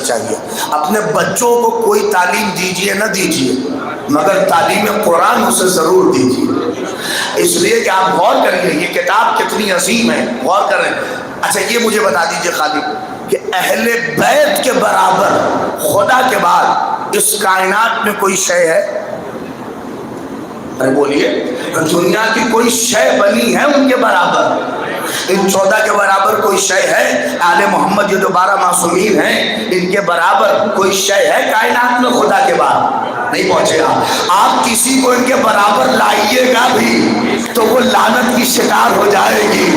چاہیے. اپنے بچوں کو کوئی تعلیم دیجیے نہ دیجیے مگر تعلیم قرآن اسے ضرور دیجیے. اس لیے کہ آپ غور کریے یہ کتاب کتنی عظیم ہے, غور کریں. اچھا یہ مجھے بتا دیجیے خالی کہ اہل بیت کے برابر خدا کے بعد اس کائنات میں کوئی شے ہے؟ ارے بولیے, دنیا کی کوئی شے بنی ہے ان کے برابر؟ ان 14 کے برابر کوئی شے ہے؟ آل محمد یہ جو 12 معصومین ہیں ان کے برابر کوئی شے ہے کائنات میں خدا کے بعد؟ نہیں پہنچے گا. آپ کسی کو ان کے برابر لائیے گا بھی تو وہ لعنت کی شکار ہو جائے گی.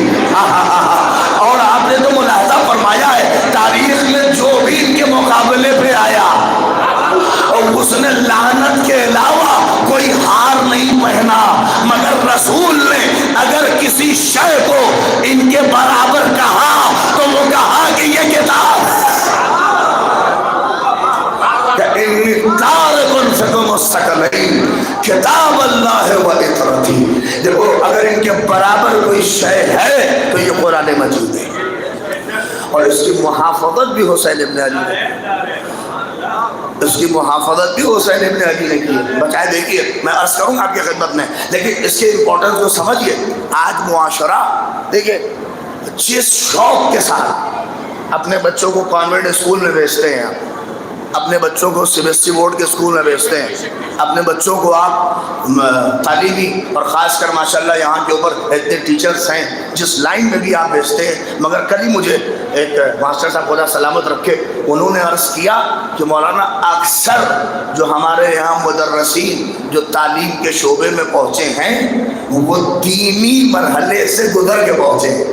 اور آپ نے تو ملاحظہ فرمایا ہے تاریخ میں جو بھی ان کے مقابلے پہ آیا اور اس نے لعنت کے علاوہ کوئی ہار نہیں پہنا, مگر رسول نے اگر کسی شے کو ان کے برابر کہا تو وہ کہا کہ یہ کتاب کتاب اللہ و اطرتی. دیکھو اگر ان کے برابر کوئی شے ہے تو یہ قرآن مجید ہے, اور اس کی محافظت بھی حسین ابن علی نے, اس کی محافظت بھی حسین ابن علی نے کی. بچائے دیکھیے میں عرض کروں گا آپ کی خدمت میں, لیکن اس کے امپورٹنس کو سمجھیے. آج معاشرہ دیکھیے جس شوق کے ساتھ اپنے بچوں کو کانوینٹ اسکول میں بھیجتے ہیں, اپنے بچوں کو C B S E board کے اسکول میں بھیجتے ہیں, اپنے بچوں کو آپ تعلیمی اور خاص کر ماشاءاللہ یہاں کے اوپر اتنے ٹیچرز ہیں جس لائن میں بھی آپ بھیجتے ہیں, مگر کل ہی مجھے ایک ماسٹر صاحب خدا سلامت رکھے انہوں نے عرض کیا کہ مولانا اکثر جو ہمارے یہاں مدرسین جو تعلیم کے شعبے میں پہنچے ہیں وہ دینی مرحلے سے گزر کے پہنچے ہیں,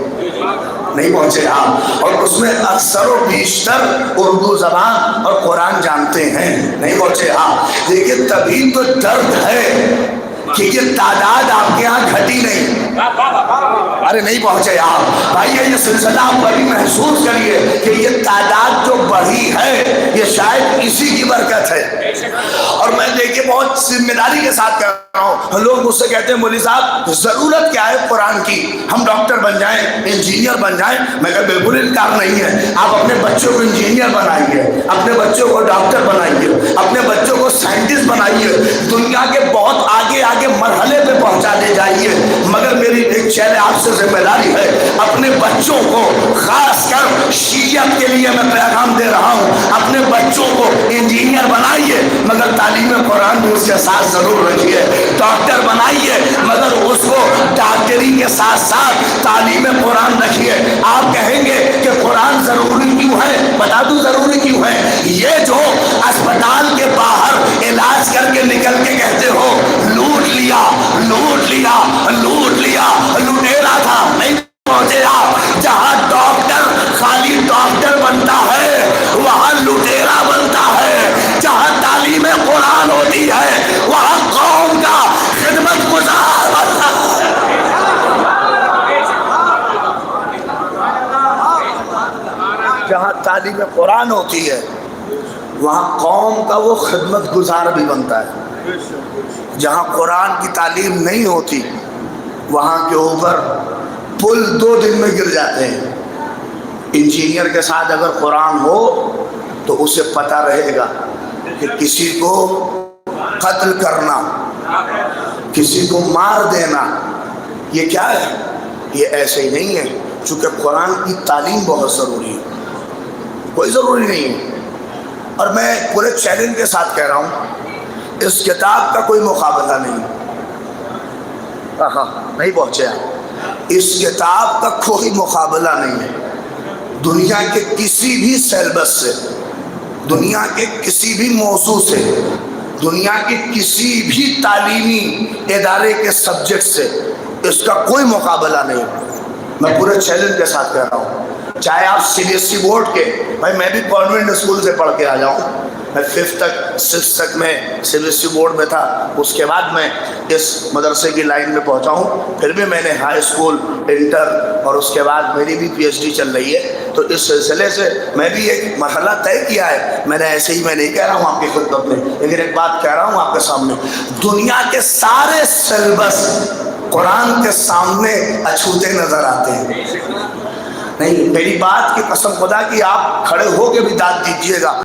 نہیں پہنچے آپ, اور اس میں اکثر و بیشتر اردو زبان اور قرآن جانتے ہیں, نہیں پہنچے آپ. دیکھیے تبھی تو درد ہے کہ یہ تعداد آپ کے یہاں گھٹی نہیں. ارے نہیں پہنچے آپ بھائی, یہ سلسلہ آپ بڑی محسوس کریے کہ یہ تعداد جو بڑھی ہے یہ شاید اسی کی برکت ہے. اور میں دیکھیے بہت ذمہ داری کے ساتھ کہہ رہا ہوں, لوگ مجھ سے کہتے ہیں مولوی صاحب ضرورت کیا ہے قرآن کی, ہم ڈاکٹر بن جائیں انجینئر بن جائیں. میں کہا بالکل انکار نہیں ہے, آپ اپنے بچوں کو انجینئر بنائیے, اپنے بچوں کو ڈاکٹر بنائیے, اپنے بچوں کو سائنٹسٹ بنائیے, دنیا کے بہت آگے آگے مرحلے پہ پہنچا دے جائیے. مگر میری ایک چہرے آپ سے ذمہ داری ہے, اپنے بچوں کو خاص کر شیعت کے لیے میں پیغام دے رہا ہوں, اپنے بچوں کو انجینئر بنائیے مگر تعلیم قرآن بھی اس کے ساتھ ضرور رکھیے. ڈاکٹر بنائیے مگر اس کو ڈاکٹری کے ساتھ ساتھ تعلیم قرآن رکھیے. آپ کہیں گے کہ قرآن ضروری کیوں ہے, بتا دوں ضروری کیوں ہے. یہ جو اسپتال کے باہر علاج کر کے نکل کے کہتے ہو لوٹ لیا لوٹ لیا لوٹ لیا, لٹیرا تھا, نہیں پہنچے آپ. جہاں ڈاکٹر خالی ڈاکٹر بنتا ہے وہاں لٹیرا بنتا ہے. جہاں تعلیم قرآن ہوتی ہے وہاں قوم کا خدمت گزار بنتا ہے. جہاں تعلیم قرآن ہوتی ہے وہاں قوم کا وہ خدمت گزار بھی بنتا ہے. جہاں قرآن کی تعلیم نہیں ہوتی وہاں کے اوپر پل 2 دن میں گر جاتے ہیں. انجینئر کے ساتھ اگر قرآن ہو تو اسے پتہ رہے گا کہ کسی کو قتل کرنا, کسی کو مار دینا یہ کیا ہے, یہ ایسے ہی نہیں ہے. چونکہ قرآن کی تعلیم بہت ضروری ہے, کوئی ضروری نہیں ہے. اور میں پورے چیلنج کے ساتھ کہہ رہا ہوں اس کتاب کا کوئی مقابلہ نہیں. نہیں پہنچے آپ, اس کتاب کا کوئی مقابلہ نہیں ہے. دنیا کے کسی بھی سیلبس سے, دنیا کے کسی بھی موضوع سے, دنیا کے کسی بھی تعلیمی ادارے کے سبجیکٹ سے اس کا کوئی مقابلہ نہیں. میں پورے چیلنج کے ساتھ کہہ رہا ہوں, چاہے آپ C B S E board کے, بھائی میں بھی کانوینٹ اسکول سے پڑھ کے آ جاؤں, میں 5th تک 6th تک میں C B S E board میں تھا, اس کے بعد میں اس مدرسے کی لائن میں پہنچا ہوں, پھر بھی میں نے ہائی اسکول, انٹر اور اس کے بعد میری بھی پی ایچ ڈی چل رہی ہے. تو اس سلسلے سے میں بھی ایک مرحلہ طے کیا ہے. میں نے ایسے ہی میں نہیں کہہ رہا ہوں آپ کی خدمت میں, لیکن ایک بات کہہ رہا ہوں آپ کے سامنے, دنیا کے سارے سیلبس قرآن کے سامنے اچھوتے نظر آتے ہیں. نہیں, میری بات کی قسم خدا کی آپ کھڑے ہو کے بھی داد دیجیے گا.